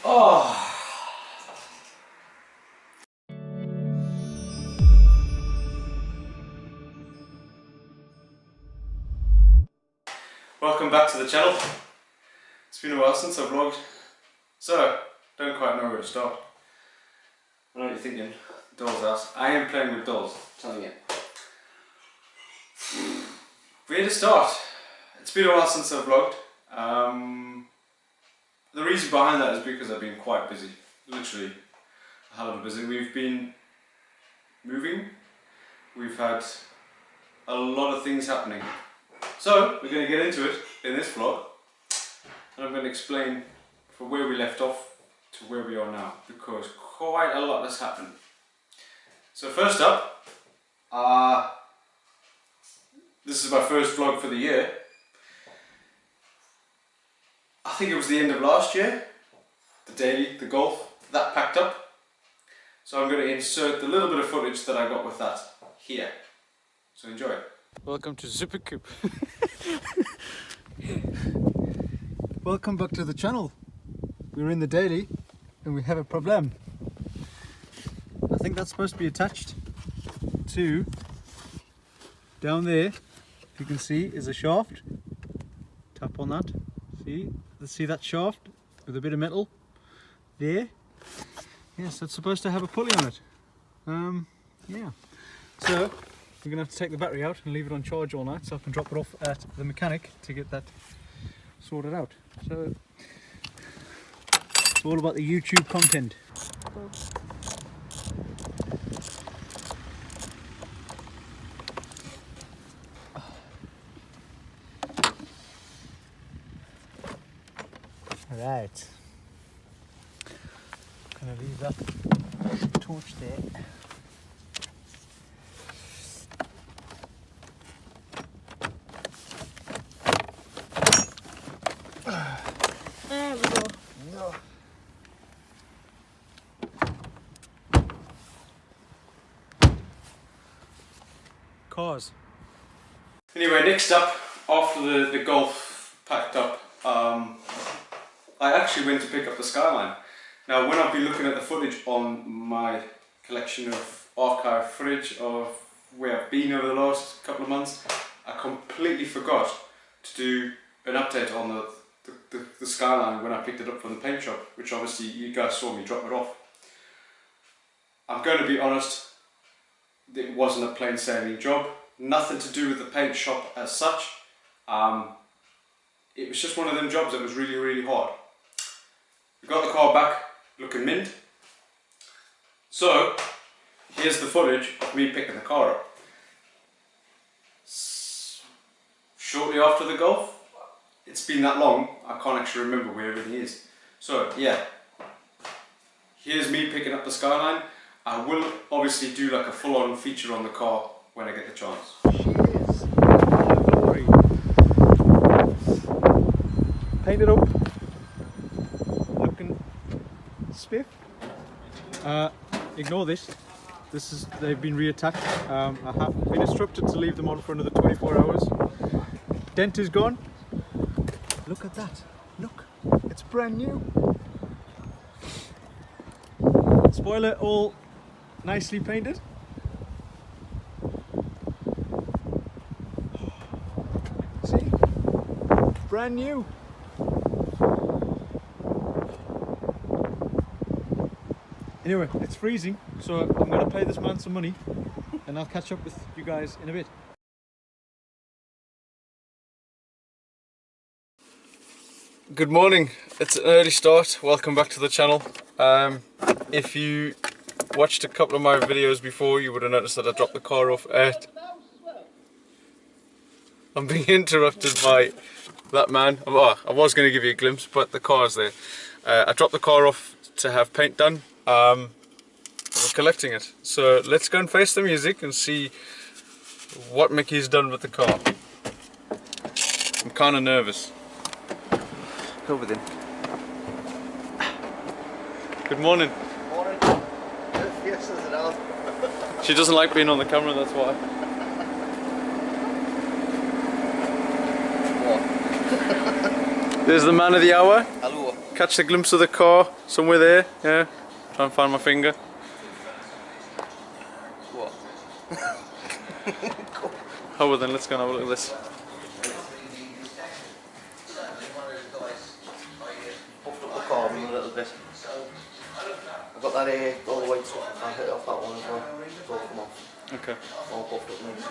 Oh. Welcome back to the channel. It's been a while since I've vlogged, so don't quite know where to start. I know what you're thinking, doll's ass. I am playing with dolls, I'm telling you. Where to start? It's been a while since I've vlogged. The reason behind that is because I've been quite busy, literally a hell of a busy. We've been moving, we've had a lot of things happening. So we're going to get into it in this vlog, and I'm going to explain from where we left off to where we are now, because quite a lot has happened. So first up, this is my first vlog for the year. I think it was the end of last year, the daily, the golf, that packed up. So I'm going to insert the little bit of footage that I got with that here. So enjoy it. Welcome to SuperCoops. Welcome back to the channel. We're in the daily and we have a problem. I think that's supposed to be attached to, down there, if you can see, is a shaft. Tap on that. See? Let's see that shaft with a bit of metal there. Yes, that's supposed to have a pulley on it. Yeah. So we're going to have to take the battery out and leave it on charge all night so I can drop it off at the mechanic to get that sorted out. So it's all about the YouTube content. Right. Gonna leave that torch there. There we go. No. Cars. Anyway, next up, after the golf packed up, I actually went to pick up the Skyline. Now, when I've been looking at the footage on my collection of archive footage of where I've been over the last couple of months, I completely forgot to do an update on the Skyline when I picked it up from the paint shop, which obviously you guys saw me drop it off. I'm going to be honest, it wasn't a plain sailing job, nothing to do with the paint shop as such. It was just one of them jobs that was really, really hard. We got the car back looking mint. So here's the footage of me picking the car up. Shortly after the golf. It's been that long, I can't actually remember where everything is. So yeah, here's me picking up the Skyline. I will obviously do like a full-on feature on the car when I get the chance. Cheers. Glory. Painted up. Looking spiff. Ignore this. They've been reattached. I have been instructed to leave them on for another 24 hours. Dent is gone. Look at that. Look. It's brand new. Spoiler all nicely painted. See? Brand new. Anyway, it's freezing, so I'm going to pay this man some money and I'll catch up with you guys in a bit. Good morning, it's an early start. Welcome back to the channel. If you watched a couple of my videos before, you would have noticed that I dropped the car off at... I'm being interrupted by that man. Oh, I was going to give you a glimpse, but the car's there. I dropped the car off to have paint done. We're collecting it. So let's go and face the music and see what Mickey's done with the car. I'm kind of nervous. Go with him. Good morning. Morning. Yes, as it is. She doesn't like being on the camera, that's why. What? There's the man of the hour. Hello. Catch a glimpse of the car somewhere there. Yeah. Try and find my finger. What? Oh well then, let's go and have a look at this. Puffed up the carbon a little bit. I've got that here, all the white stuff. I hit off that one as well. It's all come off. Okay. All puffed up nice.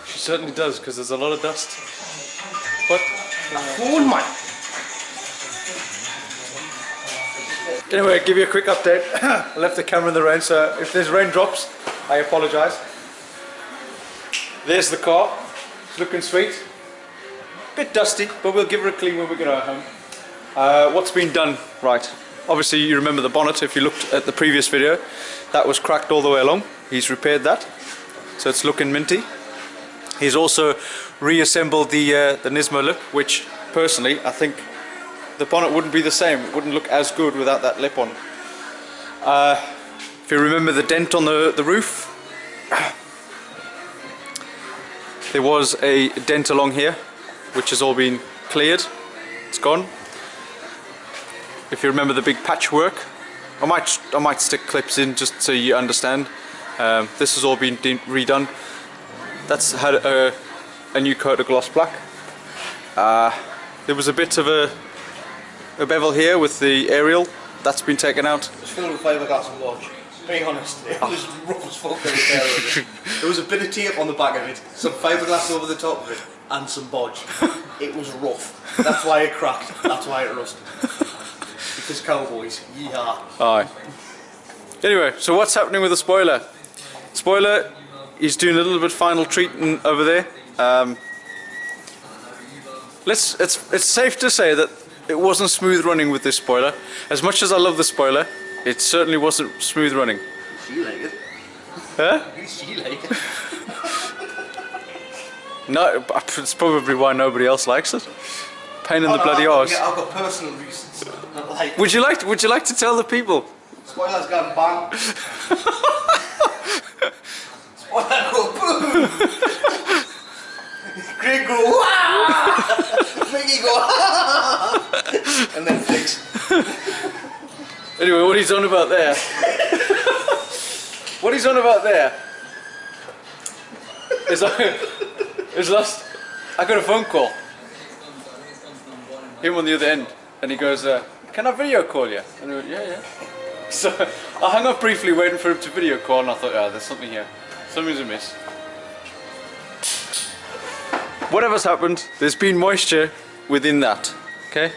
She certainly does, because there's a lot of dust. But Phone, man! anyway, give you a quick update. I left the camera in the rain, so if there's raindrops, I apologise. There's the car. It's looking sweet. Bit dusty, but we'll give her a clean when we get her home. What's been done? Right. Obviously, you remember the bonnet if you looked at the previous video. That was cracked all the way along. He's repaired that, so it's looking minty. He's also reassembled the Nismo lip, which personally I think the bonnet wouldn't be the same. It wouldn't look as good without that lip on. If you remember the dent on the roof, there was a dent along here, which has all been cleared. It's gone. If you remember the big patchwork, I might stick clips in just so you understand. This has all been redone. That's had a new coat of gloss black. There was a bit of a bevel here with the aerial. That's been taken out. It's filled with fiberglass and watch. Be honest, it was rough as fuck. There was a bit of tape on the back of it, some fiberglass over the top of it, and some bodge. It was rough. That's why it cracked. That's why it rusted. Because cowboys, yeehaw. Aye. Anyway, so what's happening with the spoiler? Spoiler, he's doing a little bit final treating over there. It's safe to say that it wasn't smooth running with this spoiler. As much as I love the spoiler, it certainly wasn't smooth running. She like it. Huh? She like it. No, it's probably why nobody else likes it. Pain in the bloody arse. Yeah, I've got personal reasons. Not like Would you like to tell the people? spoiler's gone bang. Spoiler go boom. Greg go wah. Mickey go and then fix. Anyway, what he's on about there? What he's on about there is last. I got a phone call. Him on the other end, and he goes, "Can I video call you?" And I went, "Yeah." So I hung up briefly, waiting for him to video call, and I thought, "Oh, there's something here. Something's amiss." Whatever's happened, there's been moisture within that. Okay.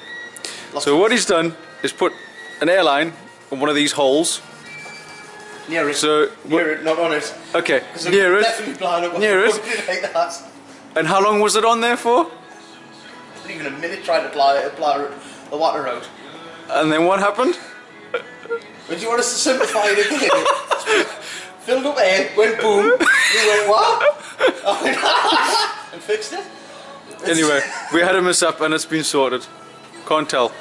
So what he's done is put an airline on one of these holes. Near it. So near it, not on it. Okay, near it. Near it. Like that. And how long was it on there for? Not even a minute trying to apply the water out. And then what happened? Would you want us to simplify it again? Filled up air, went boom, you went what? And fixed it. Anyway, we had a mess up and it's been sorted. Can't tell.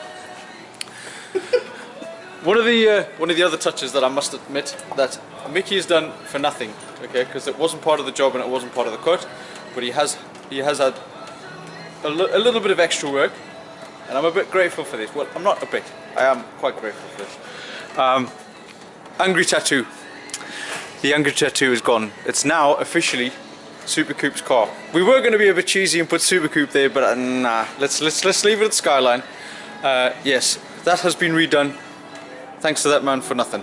One of the other touches that I must admit that Mickey has done for nothing, okay, because it wasn't part of the job and it wasn't part of the cut, but he has had a little bit of extra work, and I'm a bit grateful for this. Well, I'm not a bit. I am quite grateful for this. Angry Tattoo. The Angry Tattoo is gone. It's now officially SuperCoops car. We were going to be a bit cheesy and put SuperCoupe there, but nah. Let's leave it at Skyline. Yes, that has been redone. Thanks to that man for nothing.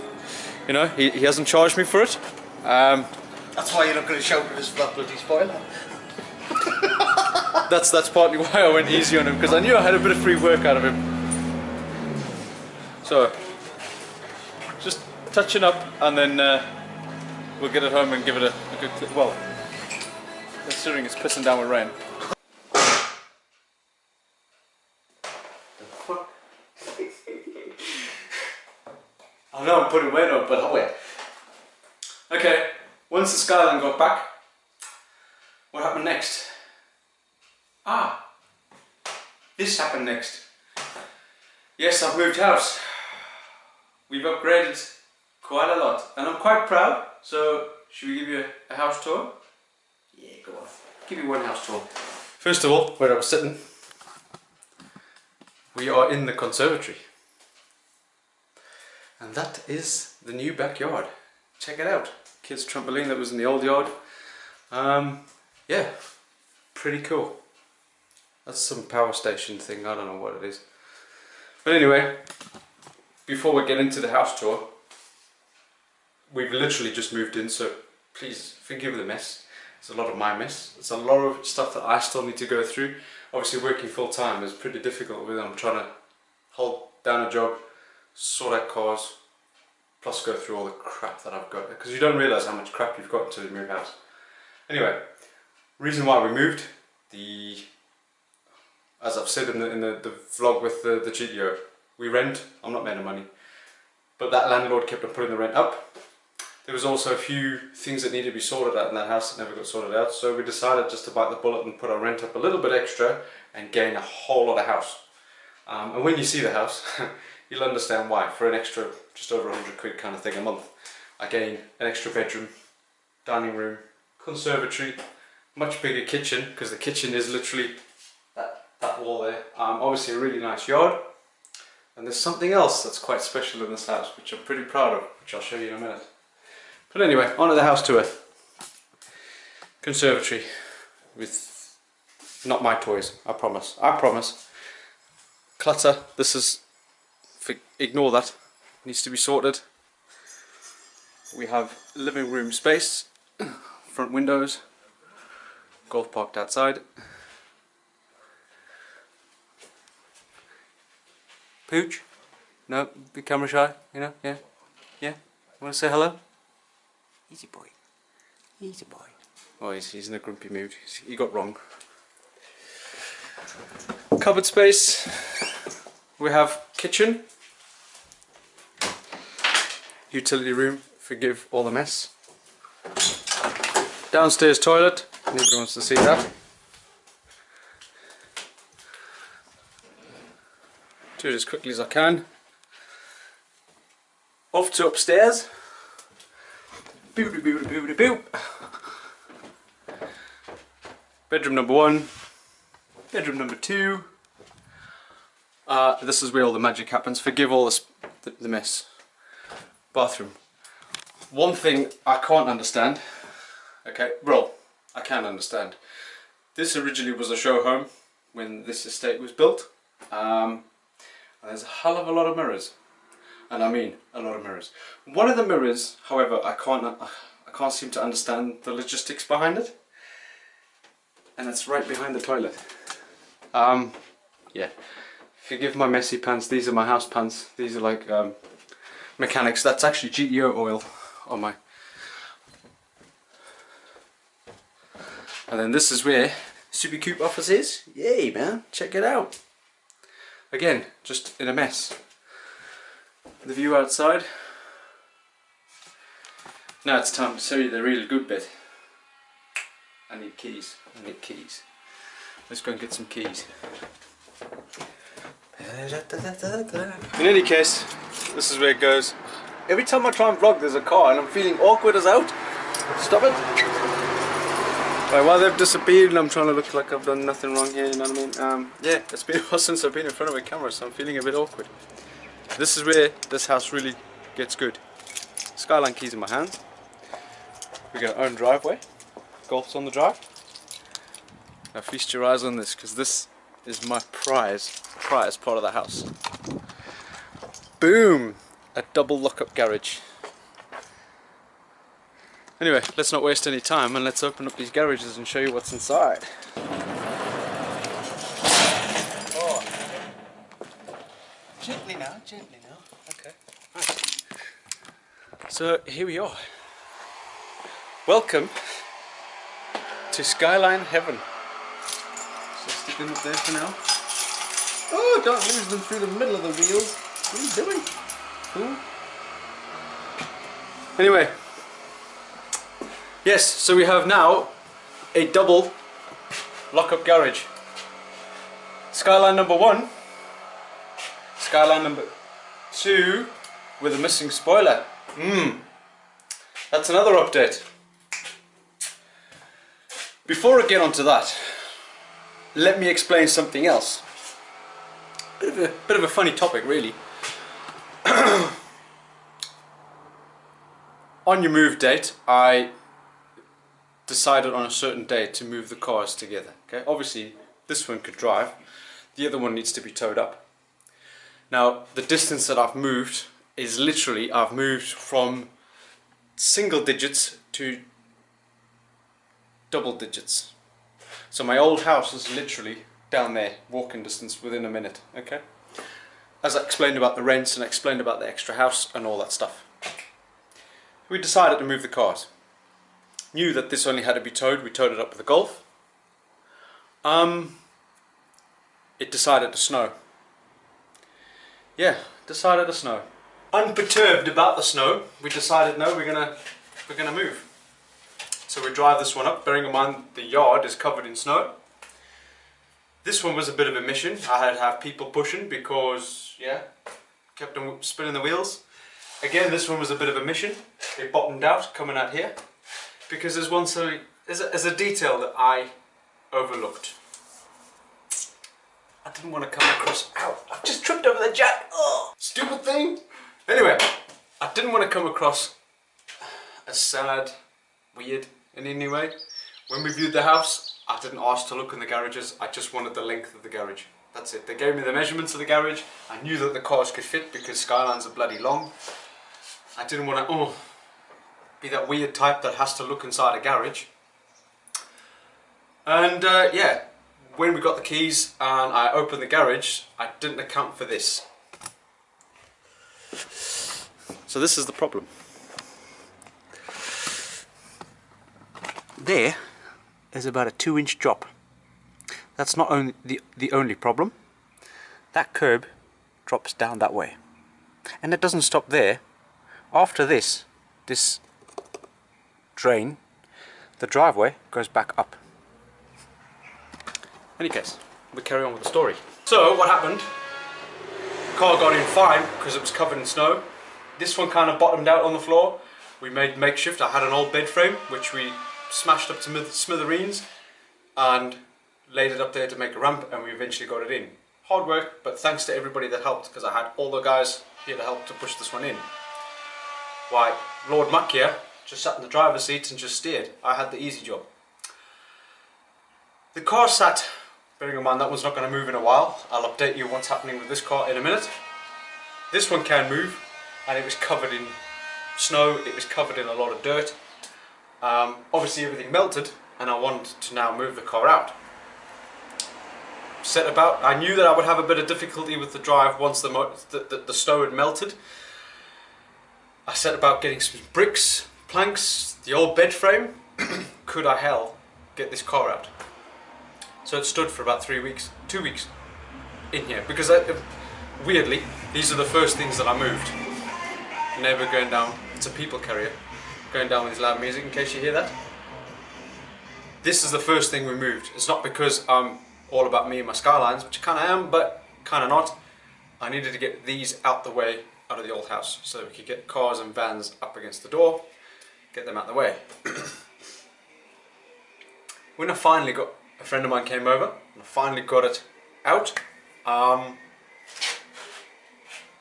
You know, he hasn't charged me for it. That's why you're not going to shout at us for that bloody spoiler. That's partly why I went easy on him, because I knew I had a bit of free work out of him. So, just touching up, and then we'll get it home and give it a good clip. Well, considering it's pissing down with rain. I know I'm putting weight on, but I'll wait. Okay, once the Skyline got back, what happened next? This happened next. Yes, I've moved house. We've upgraded quite a lot, and I'm quite proud. So, should we give you a house tour? Yeah, go on. Give you one house tour. First of all, where I was sitting, we are in the conservatory. And that is the new backyard. Check it out. Kids' trampoline that was in the old yard. Yeah, pretty cool. That's some power station thing, I don't know what it is. But anyway, before we get into the house tour, we've literally just moved in, so please forgive the mess. It's a lot of my mess. It's a lot of stuff that I still need to go through. Obviously working full time is pretty difficult with I'm trying to hold down a job, sort out cars, plus go through all the crap that I've got, because you don't realise how much crap you've got until you move house. Anyway, reason why we moved, as I've said in the vlog with the GTO, we rent, I'm not made of money, but that landlord kept on putting the rent up. There was also a few things that needed to be sorted out in that house that never got sorted out, so we decided just to bite the bullet and put our rent up a little bit extra and gain a whole lot of house. And when you see the house, you'll understand why. For an extra, just over 100 quid kind of thing a month, I gain an extra bedroom, dining room, conservatory, much bigger kitchen, because the kitchen is literally that wall there. Obviously a really nice yard. And there's something else that's quite special in this house, which I'm pretty proud of, which I'll show you in a minute. But anyway, on to the house tour. Conservatory with not my toys, I promise. I promise. Clutter, this is, ignore that, needs to be sorted. We have living room space, front windows, golf parked outside. Pooch? No, be camera shy, you know, yeah, yeah. Want to say hello? Easy boy, easy boy. Oh, he's in a grumpy mood, he got wrong. Cupboard space, we have kitchen, utility room, forgive all the mess. Downstairs toilet, nobody wants to see that. Do it as quickly as I can. Off to upstairs. Boop boop boop boop. Bedroom number 1. Bedroom number 2. This is where all the magic happens. Forgive all the mess. Bathroom. One thing I can't understand. Okay, well, I can understand. This originally was a show home when this estate was built. And there's a hell of a lot of mirrors. And I mean a lot of mirrors. One of the mirrors, however, I can't seem to understand the logistics behind it. And it's right behind the toilet. Yeah. Forgive my messy pants, these are my house pants. These are like mechanics. That's actually GTO oil on my... And then this is where SuperCoops office is. Yay man, check it out. Again, just in a mess. The view outside. Now it's time to show you the real good bit. I need keys. I need keys. Let's go and get some keys. In any case, this is where it goes. Every time I try and vlog there's a car and I'm feeling awkward as out. Stop it. Right, while they've disappeared and I'm trying to look like I've done nothing wrong here, you know what I mean? Yeah, it's been a while since I've been in front of a camera, so I'm feeling a bit awkward. This is where this house really gets good. Skyline keys in my hand. We got our own driveway. Golf's on the drive. Now feast your eyes on this, because this is my prize part of the house. Boom! A double lock-up garage. Anyway, let's not waste any time and let's open up these garages and show you what's inside. Oh. Gently now, gently now. Okay, nice. So here we are. Welcome to Skyline Heaven. So stick them up there for now. Oh, don't lose them through the middle of the wheels. What are you doing? Cool. Anyway. Yes, so we have now a double lock-up garage. Skyline number 1, Skyline number 2 with a missing spoiler. That's another update. Before I get onto that, let me explain something else. Bit of a funny topic, really. On your move date, I decided on a certain day to move the cars together. Okay, obviously this one could drive, the other one needs to be towed up. Now the distance that I've moved is literally, I've moved from single digits to double digits. So my old house is literally down there, walking distance within a minute. Okay, as I explained about the rents and I explained about the extra house and all that stuff. We decided to move the cars. Knew that this only had to be towed. We towed it up with the Golf. It decided to snow. Yeah, decided to snow. Unperturbed about the snow, we decided no, we're gonna move. So we drive this one up, bearing in mind the yard is covered in snow. This one was a bit of a mission. I had to have people pushing because, yeah, kept on spinning the wheels. Again, this one was a bit of a mission. It bottomed out coming out here because there's a detail that I overlooked. I didn't want to come across. Ow! I've just tripped over the jack. Oh, stupid thing. Anyway, I didn't want to come across as sad, weird in any way. When we viewed the house, I didn't ask to look in the garages. I just wanted the length of the garage. That's it. They gave me the measurements of the garage. I knew that the cars could fit because Skylines are bloody long. I didn't want to be that weird type that has to look inside a garage. And yeah, when we got the keys and I opened the garage, I didn't account for this. So this is the problem. There is about a 2-inch drop. That's not only the only problem. That curb drops down that way. And it doesn't stop there. After this drain, the driveway goes back up. In any case, we carry on with the story. So what happened? The car got in fine because it was covered in snow. This one kind of bottomed out on the floor. We made makeshift. I had an old bed frame which we smashed up to smithereens and laid it up there to make a ramp, and we eventually got it in. Hard work, but thanks to everybody that helped, because I had all the guys here to help to push this one in. Why, Lord Muck here just sat in the driver's seat and just steered. I had the easy job. The car sat, bearing in mind that one's not going to move in a while. I'll update you what's happening with this car in a minute. This one can move, and it was covered in snow, it was covered in a lot of dirt. Obviously everything melted, and I wanted to now move the car out. Set about. I knew that I would have a bit of difficulty with the drive once the snow had melted. I set about getting some bricks, planks, the old bed frame. Could I hell get this car out? So it stood for about 3 weeks, 2 weeks in here, because weirdly these are the first things that I moved. Never going down. It's a people carrier going down with this loud music, in case you hear that. This is the first thing we moved. It's not because I'm all about me and my Skylines, which I kind of am, but kind of not. I needed to get these out the way, out of the old house, so that we could get cars and vans up against the door, get them out the way. When I finally got, a friend of mine came over, and I finally got it out.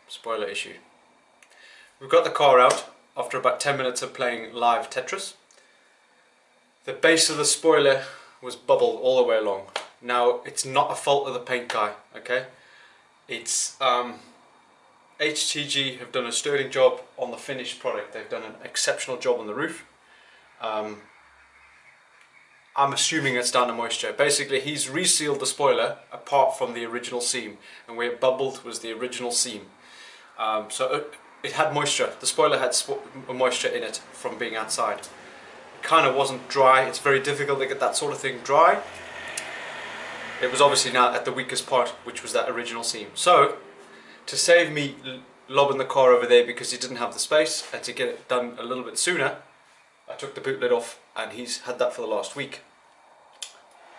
Spoiler issue. We got the car out after about 10 minutes of playing live Tetris. The base of the spoiler was bubbled all the way along. Now, it's not a fault of the paint guy, okay? It's HTG have done a sterling job on the finished product. They've done an exceptional job on the roof. I'm assuming it's down to moisture. Basically, he's resealed the spoiler apart from the original seam, and where it bubbled was the original seam. So it had moisture. The spoiler had moisture in it from being outside. It kind of wasn't dry. It's very difficult to get that sort of thing dry. It was obviously now at the weakest part, which was that original seam. So, to save me lobbing the car over there because he didn't have the space, and to get it done a little bit sooner, I took the boot lid off, and he's had that for the last week.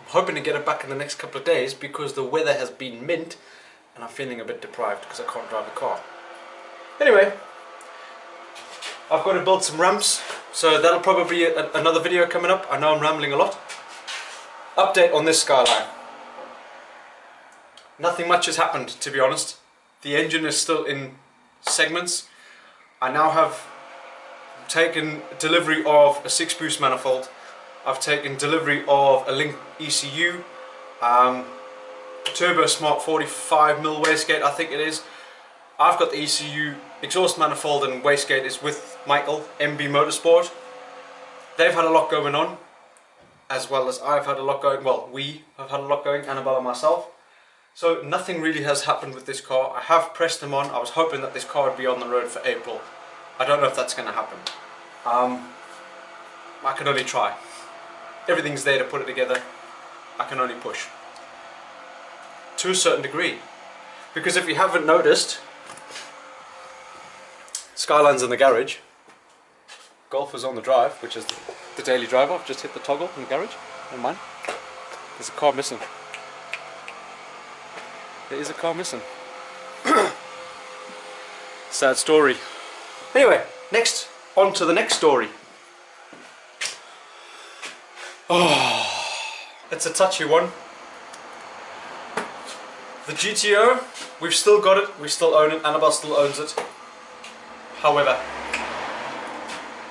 I'm hoping to get it back in the next couple of days because the weather has been mint, and I'm feeling a bit deprived because I can't drive the car. Anyway, I've got to build some ramps, so that'll probably be another video coming up. I know I'm rambling a lot. Update on this Skyline. Nothing much has happened, to be honest. The engine is still in segments. I now have taken delivery of a 6-boost manifold. I've taken delivery of a Link ECU, Turbo Smart 45mm wastegate, I think it is. I've got the ECU exhaust manifold and wastegate is with Michael, MB Motorsport. They've had a lot going on, as well as I've had a lot going, well, we have had a lot going, Annabelle and myself. So nothing really has happened with this car. I have pressed them on. I was hoping that this car would be on the road for April. I don't know if that's going to happen. I can only try. Everything's there to put it together. I can only push. To a certain degree. Because if you haven't noticed, Skyline's in the garage. Golf is on the drive, which is the daily drive off. Just hit the toggle in the garage. Never mind. There's a car missing. There is a car missing. Sad story. Anyway, next, on to the next story. Oh, it's a touchy one. The GTO, we've still got it, we still own it, Annabelle still owns it. However,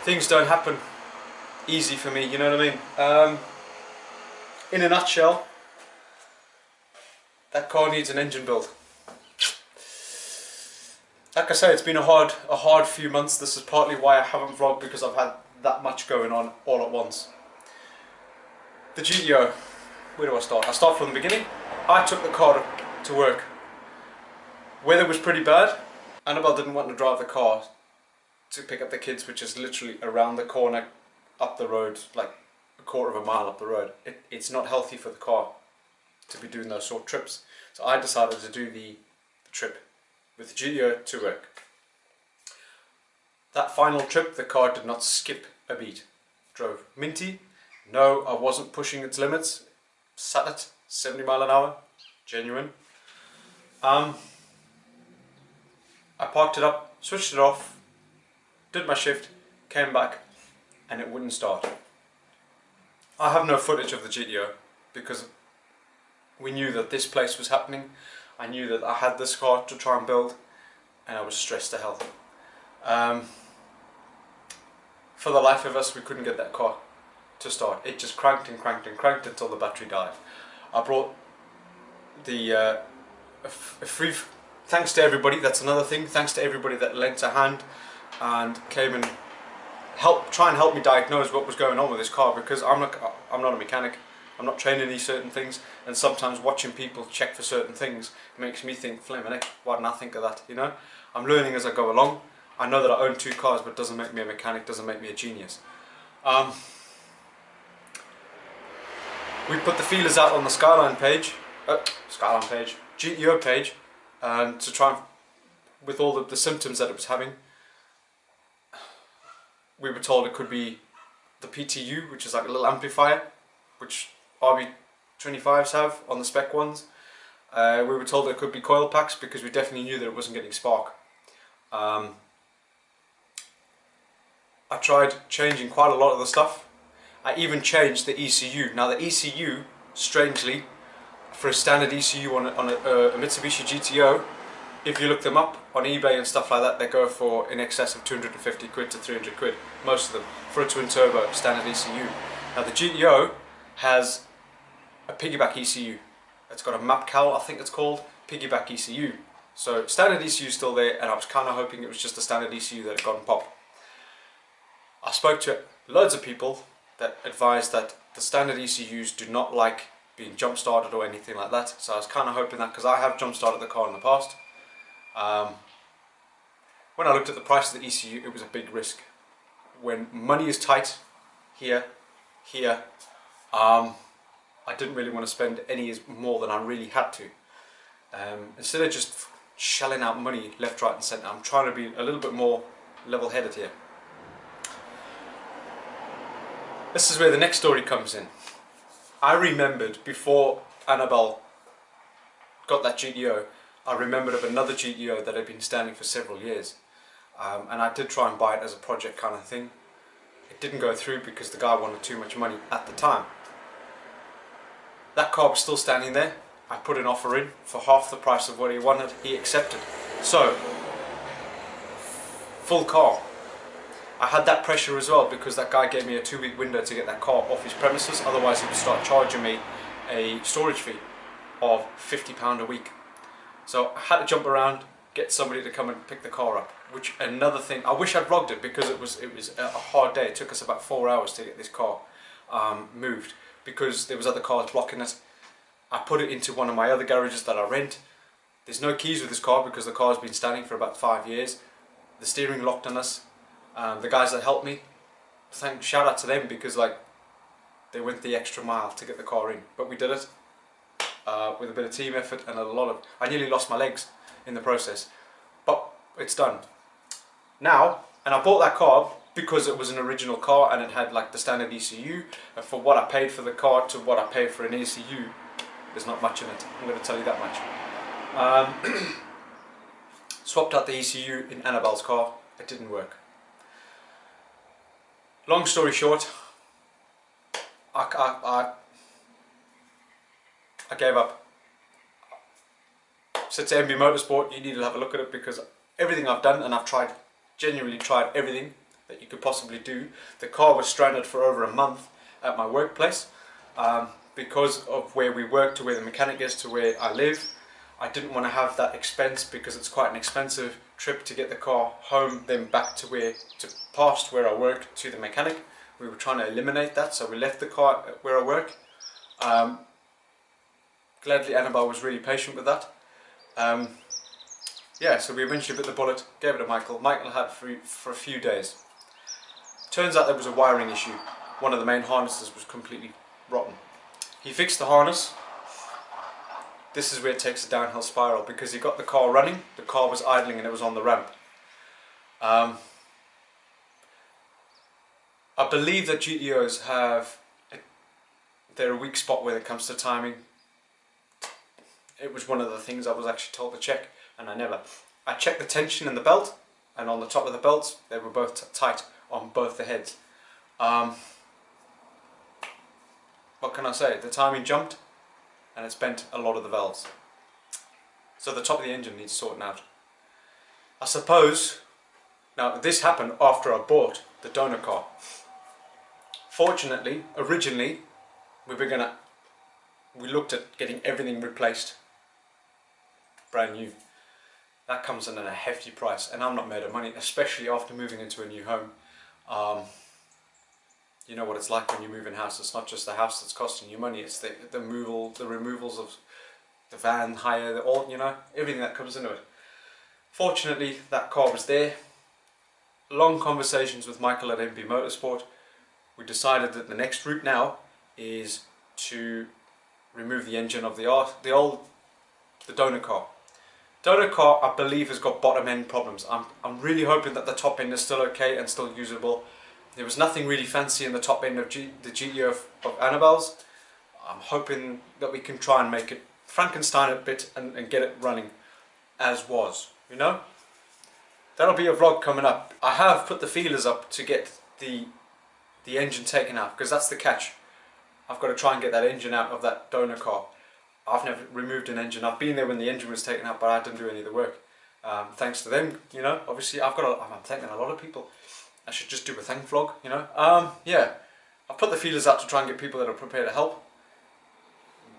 things don't happen easy for me, you know what I mean? In a nutshell, that car needs an engine build. Like I say, it's been a hard few months. This is partly why I haven't vlogged, because I've had that much going on all at once. The GTO, where do I start? I start from the beginning. I took the car to work. Weather was pretty bad. Annabelle didn't want to drive the car to pick up the kids, which is literally around the corner, up the road, like a quarter of a mile up the road. It's not healthy for the car to be doing those short trips. So I decided to do the trip with the GTO to work. That final trip, the car did not skip a beat. Drove minty. No, I wasn't pushing its limits. Sat at 70 mile an hour. Genuine. I parked it up, switched it off, did my shift, came back, and it wouldn't start. I have no footage of the GTO because we knew that this place was happening. I knew that I had this car to try and build, and I was stressed to hell. For the life of us, we couldn't get that car to start. It just cranked and cranked and cranked until the battery died. I brought the thanks to everybody, that's another thing, thanks to everybody that lent a hand and came and try and help me diagnose what was going on with this car, because I'm not a mechanic. I'm not trained in these certain things, and sometimes watching people check for certain things makes me think, flaming heck, why didn't I think of that, you know? I'm learning as I go along. I know that I own 2 cars, but it doesn't make me a mechanic, doesn't make me a genius. We put the feelers out on the Skyline page, GTO page, to try and, with all the symptoms that it was having, we were told it could be the PTU, which is like a little amplifier, which RB25s have on the spec ones. We were told it could be coil packs, because we definitely knew that it wasn't getting spark. I tried changing quite a lot of the stuff. I even changed the ECU. Now the ECU, strangely, for a standard ECU on a Mitsubishi GTO, if you look them up on eBay and stuff like that, they go for in excess of 250 quid to 300 quid, most of them, for a twin turbo standard ECU. Now the GTO has a piggyback ECU. It's got a map cowl, I think it's called, piggyback ECU. So standard ECU is still there, and I was kind of hoping it was just a standard ECU that had gotten popped. I spoke to loads of people that advised that the standard ECUs do not like being jump started or anything like that. So I was kind of hoping that, because I have jump started the car in the past. When I looked at the price of the ECU, it was a big risk. When money is tight, here, I didn't really want to spend any more than I really had to. Instead of just shelling out money left, right and centre, I'm trying to be a little bit more level-headed here. This is where the next story comes in. I remembered before Annabelle got that GTO, I remembered of another GTO that had been standing for several years. And I did try and buy it as a project kind of thing. It didn't go through because the guy wanted too much money at the time. That car was still standing there. I put an offer in for half the price of what he wanted. He accepted. So, full car. I had that pressure as well because that guy gave me a 2-week window to get that car off his premises, otherwise he would start charging me a storage fee of £50 a week. So I had to jump around, get somebody to come and pick the car up, which another thing, I wish I'd vlogged it because it was a hard day. It took us about 4 hours to get this car moved because there was other cars blocking it. I put it into one of my other garages that I rent. There's no keys with this car because the car's been standing for about 5 years. The steering locked on us. The guys that helped me, shout out to them because like they went the extra mile to get the car in, but we did it with a bit of team effort and I nearly lost my legs in the process, but it's done now. And I bought that car because it was an original car and it had like the standard ECU, and for what I paid for the car to what I paid for an ECU, there's not much in it, I'm going to tell you that much. Swapped out the ECU in Annabelle's car, it didn't work. Long story short, I gave up. Said to MB Motorsport, you need to have a look at it because everything I've done, and I've genuinely tried everything that you could possibly do. The car was stranded for over a month at my workplace because of where we work to where the mechanic is to where I live. I didn't want to have that expense because it's quite an expensive trip to get the car home, then back to past where I work to the mechanic. We were trying to eliminate that, so we left the car where I work. Gladly, Annabelle was really patient with that. Yeah, so we eventually bit the bullet, gave it to Michael. Michael had it for a few days. Turns out there was a wiring issue. One of the main harnesses was completely rotten. He fixed the harness. This is where it takes a downhill spiral because he got the car running, the car was idling and it was on the ramp. I believe that GTOs they're a weak spot when it comes to timing. It was one of the things I was actually told to check and I checked the tension in the belt, and on the top of the belts they were both tight on both the heads. What can I say? The timing jumped and it's bent a lot of the valves. So the top of the engine needs sorting out. I suppose, now this happened after I bought the donor car. Fortunately, originally, we looked at getting everything replaced, brand new. That comes in at a hefty price, and I'm not made of money, especially after moving into a new home. You know what it's like when you move in house. It's not just the house that's costing you money, it's the removals of the van hire, everything that comes into it. Fortunately, that car was there. Long conversations with Michael at MB Motorsport. We decided that the next route now is to remove the engine of the donor car. Donor car, I believe, has got bottom end problems. I'm really hoping that the top end is still okay and still usable. There was nothing really fancy in the top end of the GTO of Annabelle's. I'm hoping that we can try and make it Frankenstein a bit and get it running as was, That'll be a vlog coming up. I have put the feelers up to get the engine taken out, because that's the catch. I've got to try and get that engine out of that donor car. I've never removed an engine. I've been there when the engine was taken out, but I didn't do any of the work. Thanks to them, obviously I'm thanking a lot of people. I should just do a thank vlog, yeah. I've put the feelers out to try and get people that are prepared to help.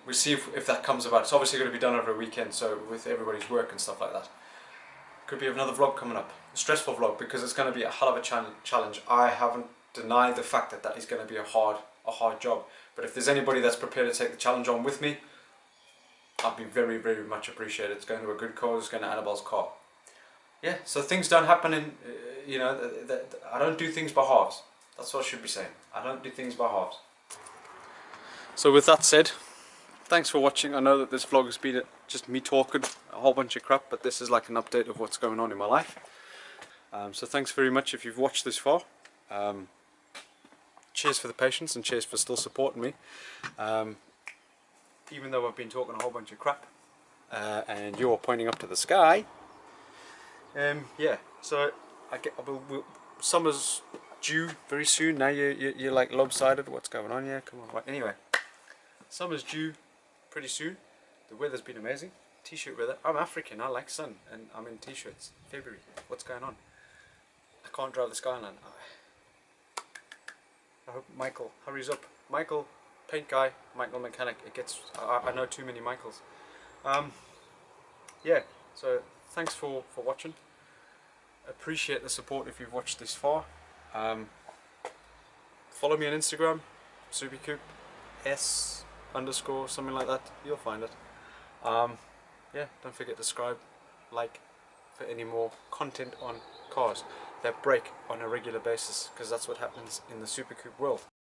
We'll see if that comes about. It's obviously going to be done over a weekend, so with everybody's work and stuff like that. Could be another vlog coming up. A stressful vlog, because it's going to be a hell of a challenge. I haven't denied the fact that is going to be a hard job. But if there's anybody that's prepared to take the challenge on with me, I'd be very, very much appreciated. It's going to a good cause, it's going to Annabelle's car. Yeah, so things don't happen in, I don't do things by halves. That's what I should be saying. I don't do things by halves. So with that said, thanks for watching. I know that this vlog has been just me talking a whole bunch of crap, but this is like an update of what's going on in my life. So thanks very much if you've watched this far. Cheers for the patience and cheers for still supporting me. Even though I've been talking a whole bunch of crap and you're pointing up to the sky. Yeah, so summer's due very soon. Now you're like lopsided. What's going on here? Come on. Right. Anyway, summer's due pretty soon. the weather's been amazing. T-shirt weather. I'm African, I like sun, and I'm in t-shirts. February. What's going on? I can't drive the Skyline. I hope Michael hurries up. Michael, paint guy, Michael mechanic. It gets. I know too many Michaels. Yeah. So thanks for watching. Appreciate the support if you've watched this far. Follow me on Instagram, SuperCoop S _ something like that. You'll find it. Yeah. Don't forget to subscribe, like, for any more content on cars that break on a regular basis, because that's what happens in the SuperCoop world.